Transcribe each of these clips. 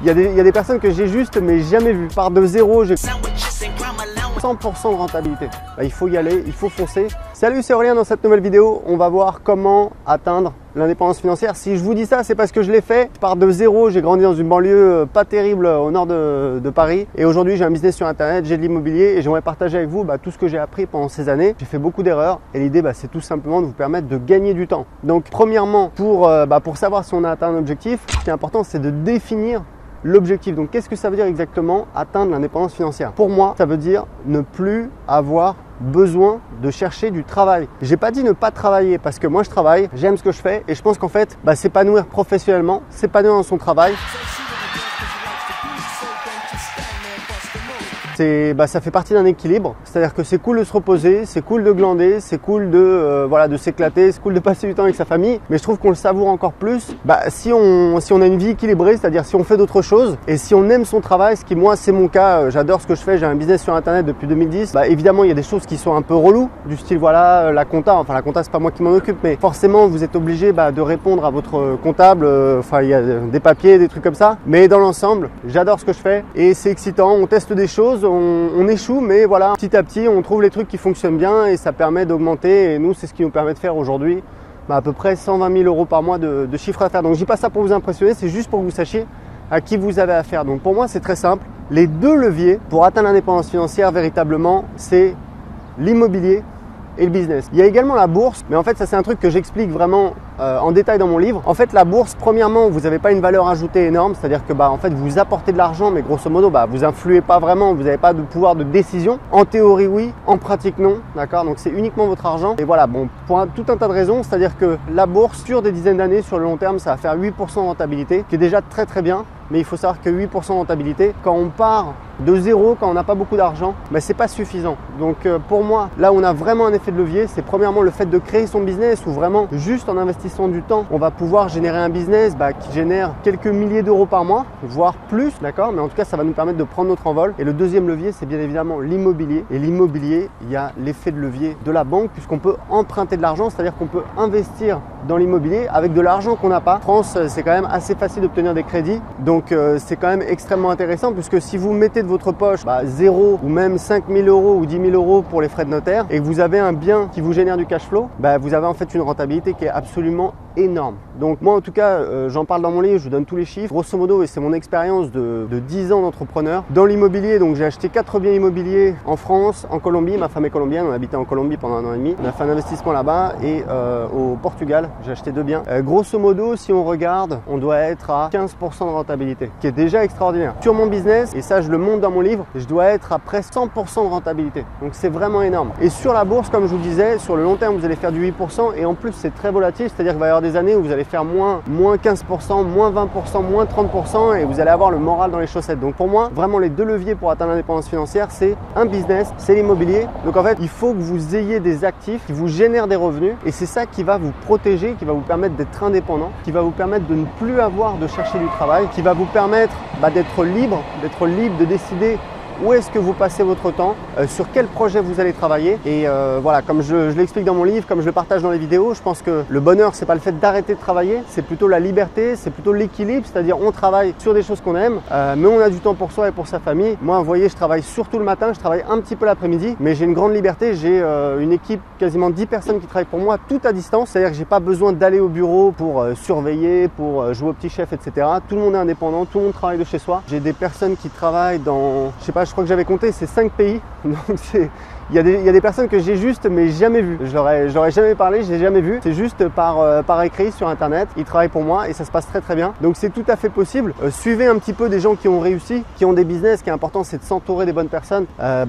Il y a des personnes que j'ai juste mais jamais vues. Par de zéro, j'ai 100% de rentabilité. Il faut y aller, il faut foncer. Salut, c'est Aurélien. Dans cette nouvelle vidéo, on va voir comment atteindre l'indépendance financière. Si je vous dis ça, c'est parce que je l'ai fait. Je pars de zéro, j'ai grandi dans une banlieue pas terrible au nord de Paris. Et aujourd'hui, j'ai un business sur Internet, j'ai de l'immobilier et j'aimerais partager avec vous tout ce que j'ai appris pendant ces années. J'ai fait beaucoup d'erreurs et l'idée, c'est tout simplement de vous permettre de gagner du temps. Donc, premièrement, pour savoir si on a atteint un objectif, ce qui est important, c'est de définir l'objectif. Donc, qu'est-ce que ça veut dire exactement atteindre l'indépendance financière? Pour moi, ça veut dire ne plus avoir besoin de chercher du travail. J'ai pas dit ne pas travailler parce que moi je travaille, j'aime ce que je fais et je pense qu'en fait, s'épanouir professionnellement, s'épanouir dans son travail, ça fait partie d'un équilibre, c'est-à-dire que c'est cool de se reposer, c'est cool de glander, c'est cool de s'éclater, c'est cool de passer du temps avec sa famille, mais je trouve qu'on le savoure encore plus si on a une vie équilibrée, c'est-à-dire si on fait d'autres choses et si on aime son travail, ce qui moi c'est mon cas, j'adore ce que je fais, j'ai un business sur Internet depuis 2010, évidemment il y a des choses qui sont un peu reloues, du style la compta, la compta c'est pas moi qui m'en occupe, mais forcément vous êtes obligé de répondre à votre comptable, il y a des papiers, des trucs comme ça, mais dans l'ensemble, j'adore ce que je fais et c'est excitant, on teste des choses, on échoue, mais voilà, petit à petit, on trouve les trucs qui fonctionnent bien et ça permet d'augmenter. Et nous, c'est ce qui nous permet de faire aujourd'hui à peu près 120 000 euros par mois de chiffre d'affaires. Donc, je dis pas ça pour vous impressionner, c'est juste pour que vous sachiez à qui vous avez affaire. Donc, pour moi, c'est très simple. Les deux leviers pour atteindre l'indépendance financière véritablement, c'est l'immobilier et le business. Il y a également la bourse, mais en fait ça c'est un truc que j'explique vraiment en détail dans mon livre. En fait la bourse, premièrement, vous n'avez pas une valeur ajoutée énorme, c'est-à-dire que en fait vous apportez de l'argent, mais grosso modo vous influez pas vraiment, vous n'avez pas de pouvoir de décision. En théorie oui, en pratique non, d'accord. Donc c'est uniquement votre argent. Et voilà, pour tout un tas de raisons, c'est-à-dire que la bourse sur des dizaines d'années, sur le long terme, ça va faire 8% de rentabilité, qui est déjà très très bien. Mais il faut savoir que 8% de rentabilité, quand on part de zéro, quand on n'a pas beaucoup d'argent, c'est pas suffisant. Donc pour moi, là où on a vraiment un effet de levier, c'est premièrement le fait de créer son business, où vraiment juste en investissant du temps, on va pouvoir générer un business qui génère quelques milliers d'euros par mois, voire plus, d'accord. Mais en tout cas, ça va nous permettre de prendre notre envol. Et le deuxième levier, c'est bien évidemment l'immobilier. Et l'immobilier, il y a l'effet de levier de la banque, puisqu'on peut emprunter de l'argent, c'est-à-dire qu'on peut investir dans l'immobilier avec de l'argent qu'on n'a pas. En France, c'est quand même assez facile d'obtenir des crédits. Donc c'est quand même extrêmement intéressant, puisque si vous mettez de votre poche 0 ou même 5 000 euros ou 10 000 euros pour les frais de notaire et que vous avez un bien qui vous génère du cash flow, vous avez en fait une rentabilité qui est absolument énorme. Donc moi en tout cas, j'en parle dans mon livre, je vous donne tous les chiffres. Grosso modo, et c'est mon expérience de 10 ans d'entrepreneur dans l'immobilier. Donc j'ai acheté 4 biens immobiliers en France, en Colombie. Ma femme est colombienne, on habitait en Colombie pendant 1 an et demi. On a fait un investissement là-bas et au Portugal, j'ai acheté 2 biens. Grosso modo, si on regarde, on doit être à 15% de rentabilité, qui est déjà extraordinaire. Sur mon business, et ça je le montre dans mon livre, je dois être à près 100% de rentabilité. Donc c'est vraiment énorme. Et sur la bourse, comme je vous disais, sur le long terme, vous allez faire du 8% et en plus c'est très volatile, c'est-à-dire qu'il va y avoir des années où vous allez faire moins 15%, moins 20%, moins 30% et vous allez avoir le moral dans les chaussettes. Donc pour moi, vraiment les deux leviers pour atteindre l'indépendance financière, c'est un business, c'est l'immobilier. Donc en fait, il faut que vous ayez des actifs qui vous génèrent des revenus et c'est ça qui va vous protéger, qui va vous permettre d'être indépendant, qui va vous permettre de ne plus avoir de chercher du travail, qui va vous permettre d'être libre de décider où est-ce que vous passez votre temps, sur quel projet vous allez travailler. Et voilà, comme je l'explique dans mon livre, comme je le partage dans les vidéos, je pense que le bonheur, c'est pas le fait d'arrêter de travailler, c'est plutôt la liberté, c'est plutôt l'équilibre, c'est-à-dire on travaille sur des choses qu'on aime, mais on a du temps pour soi et pour sa famille. Moi, vous voyez, je travaille surtout le matin, je travaille un petit peu l'après-midi, mais j'ai une grande liberté, j'ai une équipe, quasiment 10 personnes qui travaillent pour moi, tout à distance, c'est-à-dire que j'ai pas besoin d'aller au bureau pour surveiller, pour jouer au petit chef, etc. Tout le monde est indépendant, tout le monde travaille de chez soi. J'ai des personnes qui travaillent dans, je sais pas, je crois que j'avais compté, c'est 5 pays. Donc il y a des personnes que j'ai juste mais jamais vues. Je leur ai jamais parlé, je les ai jamais vues. C'est juste par écrit sur Internet. Ils travaillent pour moi et ça se passe très très bien. Donc c'est tout à fait possible. Suivez un petit peu des gens qui ont réussi, qui ont des business. Ce qui est important, c'est de s'entourer des bonnes personnes.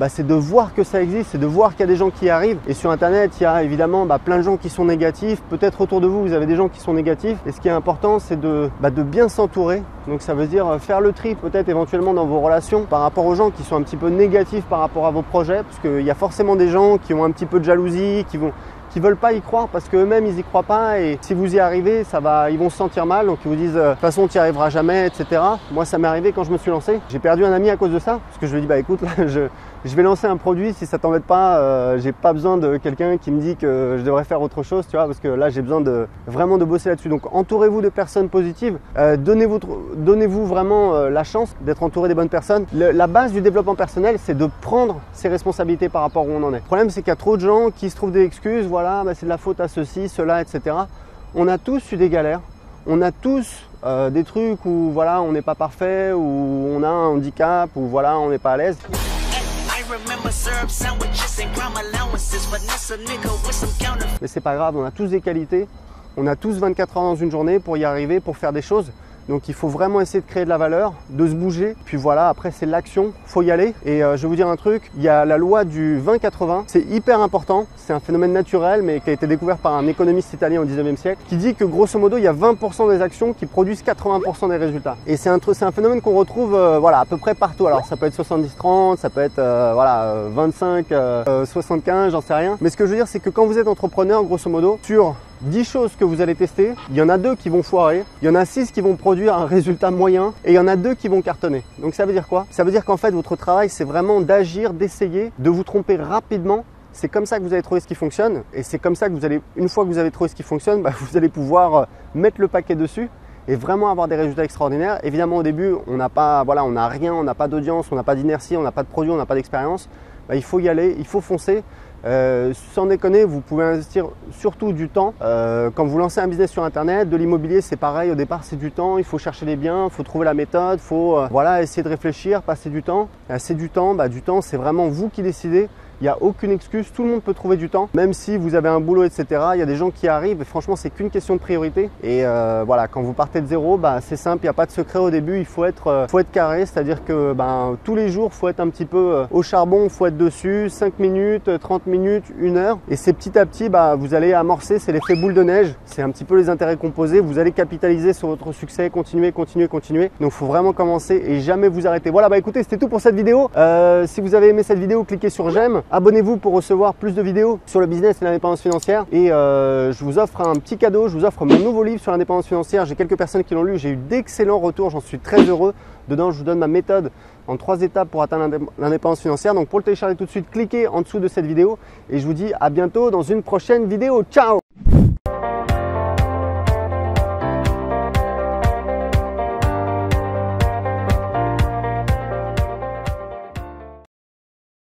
C'est de voir que ça existe, c'est de voir qu'il y a des gens qui y arrivent. Et sur Internet, il y a évidemment plein de gens qui sont négatifs. Peut-être autour de vous, vous avez des gens qui sont négatifs. Et ce qui est important, c'est de bien s'entourer. Donc ça veut dire faire le tri peut-être éventuellement dans vos relations par rapport aux gens qui sont un petit peu négatifs par rapport à vos projets, parce qu'il y a forcément des gens qui ont un petit peu de jalousie, qui qui veulent pas y croire parce qu'eux-mêmes ils y croient pas, et si vous y arrivez, ils vont se sentir mal, donc ils vous disent de toute façon tu n'y arriveras jamais, etc. Moi ça m'est arrivé quand je me suis lancé. J'ai perdu un ami à cause de ça, parce que je lui ai dit bah écoute, là, je vais lancer un produit, si ça t'embête pas, j'ai pas besoin de quelqu'un qui me dit que je devrais faire autre chose, tu vois, parce que là j'ai besoin vraiment de bosser là-dessus. Donc entourez-vous de personnes positives, donnez-vous vraiment la chance d'être entouré des bonnes personnes. La base du développement personnel, c'est de prendre ses responsabilités par rapport où on en est. Le problème, c'est qu'il y a trop de gens qui se trouvent des excuses, voilà, bah, c'est de la faute à ceci, cela, etc. On a tous eu des galères, on a tous des trucs où voilà, on n'est pas parfait, où on a un handicap, où voilà, on n'est pas à l'aise. Mais c'est pas grave, on a tous des qualités, on a tous 24 heures dans une journée pour y arriver, pour faire des choses. Donc il faut vraiment essayer de créer de la valeur, de se bouger. Puis voilà, après c'est l'action, faut y aller. Et je vais vous dire un truc, il y a la loi du 20-80, c'est hyper important. C'est un phénomène naturel mais qui a été découvert par un économiste italien au 19e siècle, qui dit que grosso modo il y a 20% des actions qui produisent 80% des résultats. Et c'est un phénomène qu'on retrouve voilà, à peu près partout. Alors ça peut être 70-30, ça peut être voilà, 25-75, j'en sais rien. Mais ce que je veux dire, c'est que quand vous êtes entrepreneur, grosso modo, sur 10 choses que vous allez tester, il y en a 2 qui vont foirer, il y en a 6 qui vont produire un résultat moyen et il y en a 2 qui vont cartonner. Donc ça veut dire quoi? Ça veut dire qu'en fait votre travail, c'est vraiment d'agir, d'essayer, de vous tromper rapidement. C'est comme ça que vous allez trouver ce qui fonctionne, et c'est comme ça que vous allez, une fois que vous avez trouvé ce qui fonctionne, bah, vous allez pouvoir mettre le paquet dessus et vraiment avoir des résultats extraordinaires. Évidemment au début on n'a pas, voilà, on n'a rien, on n'a pas d'audience, on n'a pas d'inertie, on n'a pas de produit, on n'a pas d'expérience. Bah, il faut y aller, il faut foncer. Sans déconner, vous pouvez investir surtout du temps. Quand vous lancez un business sur internet, de l'immobilier, c'est pareil. Au départ, c'est du temps. Il faut chercher les biens, il faut trouver la méthode, il faut voilà, essayer de réfléchir, passer du temps. C'est du temps, du temps, c'est vraiment vous qui décidez. Il n'y a aucune excuse, tout le monde peut trouver du temps. Même si vous avez un boulot, etc. Il y a des gens qui arrivent et franchement, c'est qu'une question de priorité. Et voilà, quand vous partez de zéro, c'est simple, il n'y a pas de secret au début. Il faut être carré, c'est-à-dire que tous les jours, il faut être un petit peu au charbon, il faut être dessus, 5 minutes, 30 minutes, 1 heure. Et c'est petit à petit, vous allez amorcer, c'est l'effet boule de neige. C'est un petit peu les intérêts composés. Vous allez capitaliser sur votre succès, continuer. Donc il faut vraiment commencer et jamais vous arrêter. Voilà, écoutez, c'était tout pour cette vidéo. Si vous avez aimé cette vidéo, cliquez sur j'aime. Abonnez-vous pour recevoir plus de vidéos sur le business et l'indépendance financière. Et je vous offre un petit cadeau, je vous offre mon nouveau livre sur l'indépendance financière. J'ai quelques personnes qui l'ont lu, j'ai eu d'excellents retours, j'en suis très heureux. Dedans, je vous donne ma méthode en 3 étapes pour atteindre l'indépendance financière. Donc pour le télécharger tout de suite, cliquez en dessous de cette vidéo. Et je vous dis à bientôt dans une prochaine vidéo. Ciao!